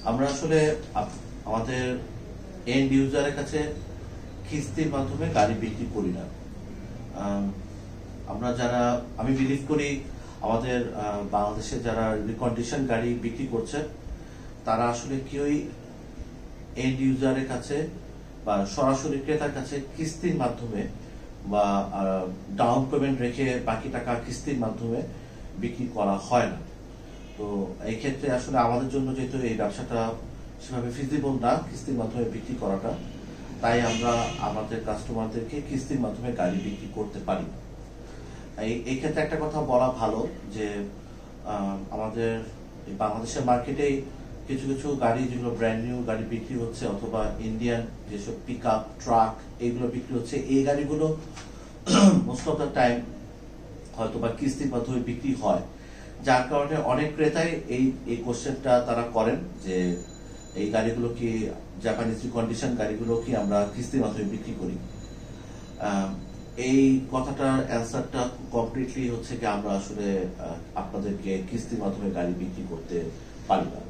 আমরা আসলে আমাদের এন্ড ইউজারের কাছে কিস্তির মাধ্যমে গাড়ি বিক্রি করি না। আমরা আমি বিলিভ করি আমাদের বাংলাদেশে যারা রিকন্ডিশন গাড়ি বিক্রি করছে তারা আসলে কেউই এন্ড ইউজারের কাছে বা সরাসরি ক্রেতার কাছে কিস্তির মাধ্যমে বা ডাউন পেমেন্ট রেখে বাকি টাকা কিস্তির মাধ্যমে বিক্রি করা হয় না। তো এই ক্ষেত্রে আসলে আমাদের জন্য যেহেতু এই ব্যবসাটা সেভাবে ফিজিবল না কিস্তির মাধ্যমে বিক্রি করাটা, তাই আমরা আমাদের কাস্টমারদেরকে কিস্তির মাধ্যমে গাড়ি বিক্রি করতে পারি না। এই ক্ষেত্রে একটা কথা বলা ভালো যে আমাদের বাংলাদেশের মার্কেটে কিছু কিছু গাড়ি যেগুলো ব্র্যান্ড নিউ গাড়ি বিক্রি হচ্ছে অথবা ইন্ডিয়ান যেসব পিক আপ ট্রাক এইগুলো বিক্রি হচ্ছে, এই গাড়িগুলো মোস্ট অফ দ্য টাইম হয়তো বা কিস্তির মাধ্যমে বিক্রি হয়, যার কারণে অনেক ক্রেতাই এই কোশ্চেনটা তারা করেন যে এই গাড়িগুলো কি জাপানিজ রিকন্ডিশন গাড়িগুলো কি আমরা কিস্তির মাধ্যমে বিক্রি করি। এই কথাটার অ্যান্সারটা কমপ্লিটলি হচ্ছে কি আমরা আসলে আপনাদেরকে কিস্তির মাধ্যমে গাড়ি বিক্রি করতে পারি না।